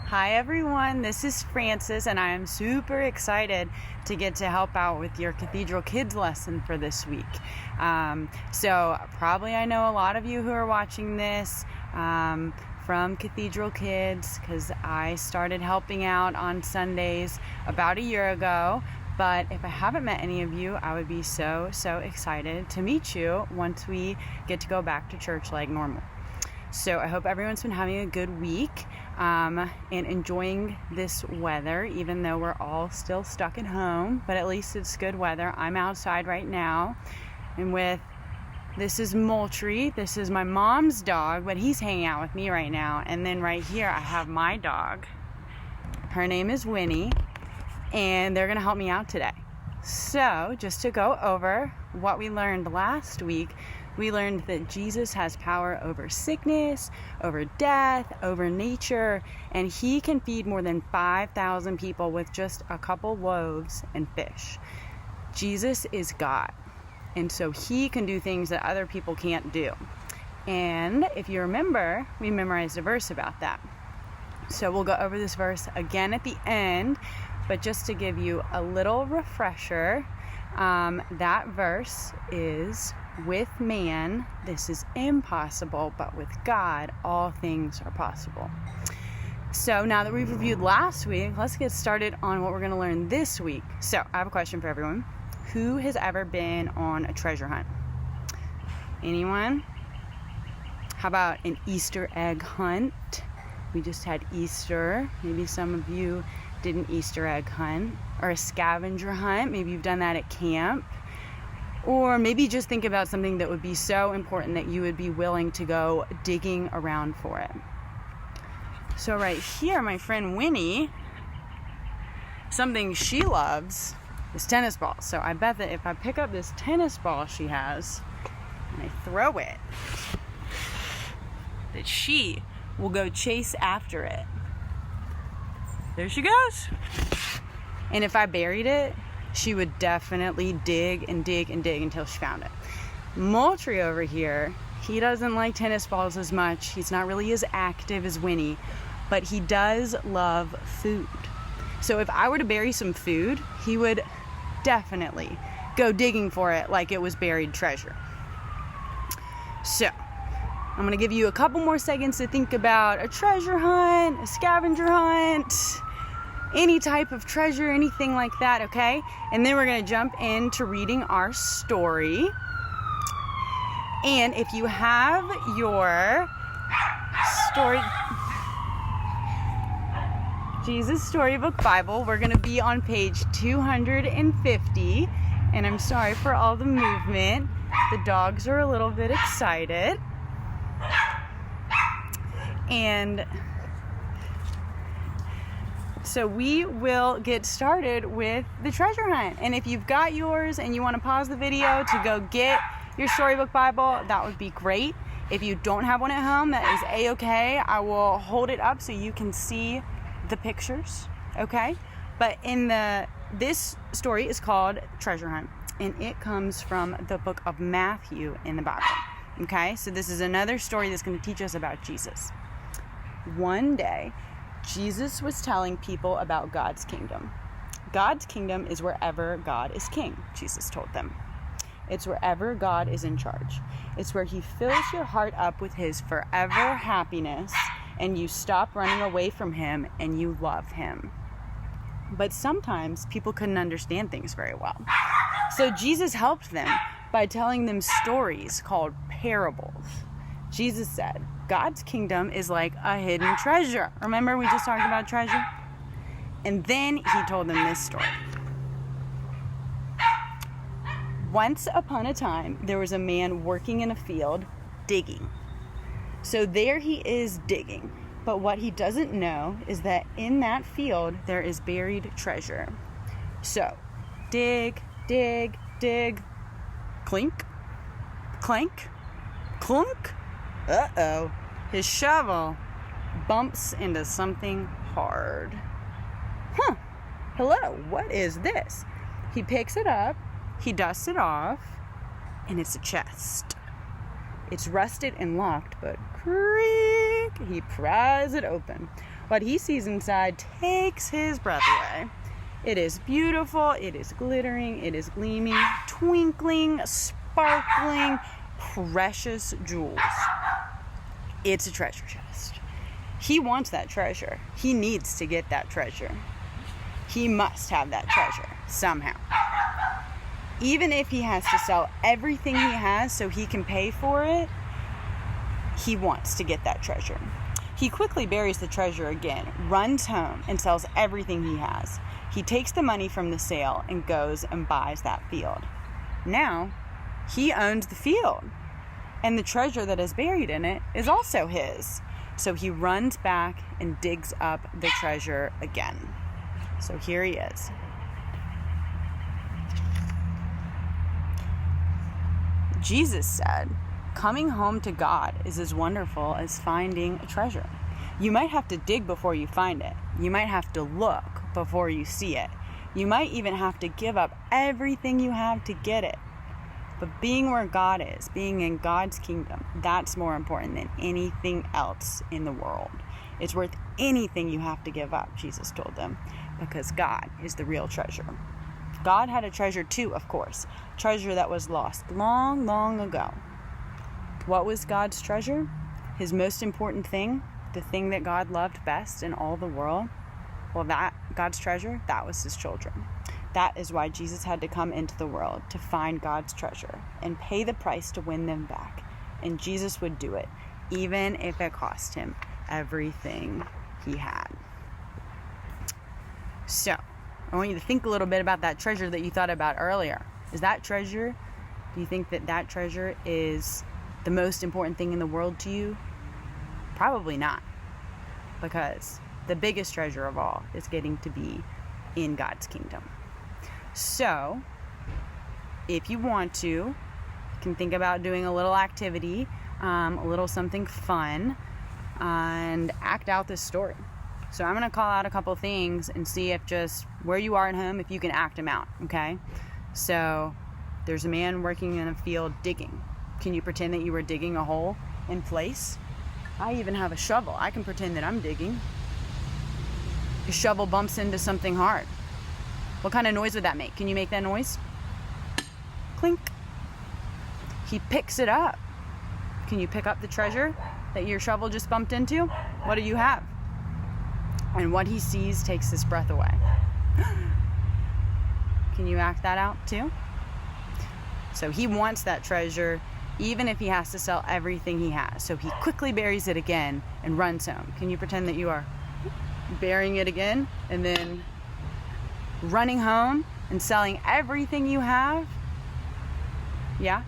Hi everyone, this is Frances and I am super excited to get to help out with your Cathedral Kids lesson for this week. So probably I know a lot of you who are watching this from Cathedral Kids because I started helping out on Sundays about a year ago. But if I haven't met any of you, I would be so excited to meet you once we get to go back to church like normal. So I hope everyone's been having a good week and enjoying this weather, even though we're all still stuck at home, but at least it's good weather. I'm outside right now, and this is Moultrie. This is my mom's dog, but he's hanging out with me right now. And then right here I have my dog. Her name is Winnie, and they're gonna help me out today. So just to go over what we learned last week, we learned that Jesus has power over sickness, over death, over nature, and he can feed more than 5,000 people with just a couple loaves and fish. Jesus is God, and so he can do things that other people can't do. And if you remember, we memorized a verse about that. So we'll go over this verse again at the end, but just to give you a little refresher, that verse is, "With man, this is impossible, but with God, all things are possible." So now that we've reviewed last week, let's get started on what we're going to learn this week. So I have a question for everyone. Who has ever been on a treasure hunt? Anyone? How about an Easter egg hunt? We just had Easter. Maybe some of you did an Easter egg hunt, or a scavenger hunt. Maybe you've done that at camp. Or maybe just think about something that would be so important that you would be willing to go digging around for it. So right here, my friend Winnie, something she loves is tennis balls. So I bet that if I pick up this tennis ball she has and I throw it, that she will go chase after it. There she goes. And if I buried it, she would definitely dig and dig and dig until she found it. Moultrie over here, he doesn't like tennis balls as much. He's not really as active as Winnie, but he does love food. So if I were to bury some food, he would definitely go digging for it like it was buried treasure. So I'm gonna give you a couple more seconds to think about a treasure hunt, a scavenger hunt, any type of treasure, anything like that, okay? And then we're going to jump into reading our story. And if you have your story, Jesus Storybook Bible, we're going to be on page 250. And I'm sorry for all the movement. The dogs are a little bit excited. And so we will get started with the treasure hunt. And if you've got yours and you want to pause the video to go get your Storybook Bible, that would be great. If you don't have one at home, that is a-okay. I will hold it up so you can see the pictures, okay? But this story is called Treasure Hunt, and it comes from the book of Matthew in the Bible, okay? So this is another story that's going to teach us about Jesus. One day, Jesus was telling people about God's kingdom. God's kingdom is wherever God is king, Jesus told them. It's wherever God is in charge. It's where he fills your heart up with his forever happiness, and you stop running away from him and you love him. But sometimes people couldn't understand things very well. So Jesus helped them by telling them stories called parables. Jesus said, God's kingdom is like a hidden treasure. Remember we just talked about treasure? And then he told them this story. Once upon a time, there was a man working in a field digging. So there he is digging. But what he doesn't know is that in that field, there is buried treasure. So dig, dig, dig, clink, clank, clunk. Uh-oh, his shovel bumps into something hard. Hello, what is this? He picks it up, he dusts it off, and it's a chest. It's rusted and locked, but creak, he pries it open. what he sees inside takes his breath away. It is beautiful, it is glittering, it is gleaming, twinkling, sparkling, precious jewels. It's a treasure chest. He wants that treasure. He needs to get that treasure. He must have that treasure somehow. Even if he has to sell everything he has so he can pay for it, he wants to get that treasure. He quickly buries the treasure again, runs home, and sells everything he has. He takes the money from the sale and goes and buys that field. Now, he owns the field, and the treasure that is buried in it is also his. So he runs back and digs up the treasure again. So here he is. Jesus said, coming home to God is as wonderful as finding a treasure. You might have to dig before you find it. You might have to look before you see it. You might even have to give up everything you have to get it. But being where God is, being in God's kingdom, that's more important than anything else in the world. It's worth anything you have to give up, Jesus told them, because God is the real treasure. God had a treasure too, of course, treasure that was lost long, long ago. What was God's treasure? His most important thing, the thing that God loved best in all the world? Well, that God's treasure, that was his children. That is why Jesus had to come into the world, to find God's treasure and pay the price to win them back. And Jesus would do it, even if it cost him everything he had. So, I want you to think a little bit about that treasure that you thought about earlier. Is that treasure, do you think that that treasure is the most important thing in the world to you? Probably not. Because the biggest treasure of all is getting to be in God's kingdom. So, if you want to, you can think about doing a little activity, a little something fun, and act out this story. So I'm going to call out a couple things and see if just where you are at home, if you can act them out, okay? So there's a man working in a field digging. Can you pretend that you were digging a hole in place? I even have a shovel. I can pretend that I'm digging. Your shovel bumps into something hard. What kind of noise would that make? Can you make that noise? Clink. He picks it up. Can you pick up the treasure that your shovel just bumped into? What do you have? And what he sees takes his breath away. Can you act that out too? So he wants that treasure, even if he has to sell everything he has. So he quickly buries it again and runs home. Can you pretend that you are burying it again and then running home and selling everything you have? Yeah?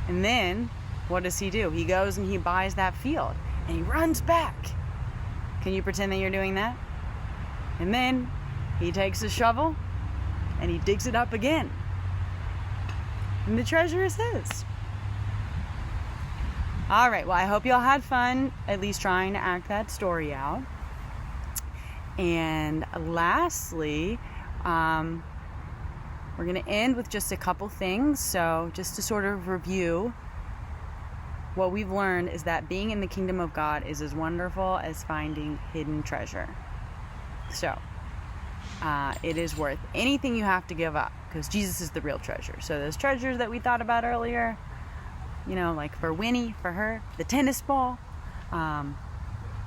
And then what does he do? He goes and he buys that field and he runs back. Can you pretend that you're doing that? And then he takes a shovel and he digs it up again. And the treasure is his. All right, well, I hope you all had fun at least trying to act that story out. And lastly, we're going to end with just a couple things. So just to sort of review, what we've learned is that being in the kingdom of God is as wonderful as finding hidden treasure. So it is worth anything you have to give up, because Jesus is the real treasure. So those treasures that we thought about earlier, you know, like for Winnie, for her, the tennis ball,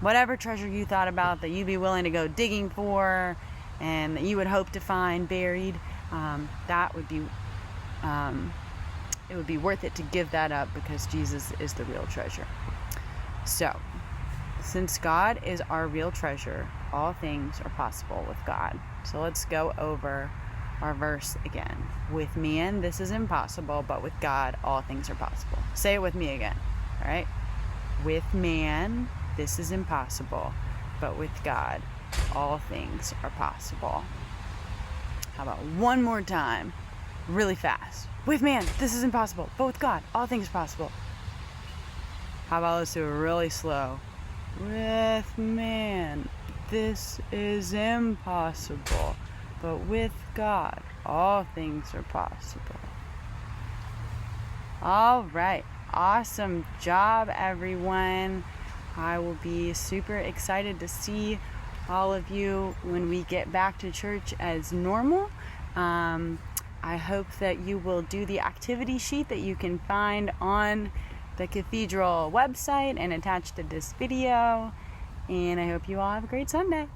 whatever treasure you thought about that you'd be willing to go digging for and that you would hope to find buried, that would be it would be worth it to give that up, because Jesus is the real treasure. So, since God is our real treasure, all things are possible with God. So let's go over our verse again. With man, this is impossible, but with God, all things are possible. Say it with me again, all right? With man, this is impossible, but with God, all things are possible. How about one more time, really fast? With man, this is impossible, but with God, all things are possible. How about let's do it really slow? With man, this is impossible, but with God, all things are possible. All right, awesome job, everyone. I will be super excited to see all of you when we get back to church as normal. I hope that you will do the activity sheet that you can find on the Cathedral website and attached to this video. And I hope you all have a great Sunday.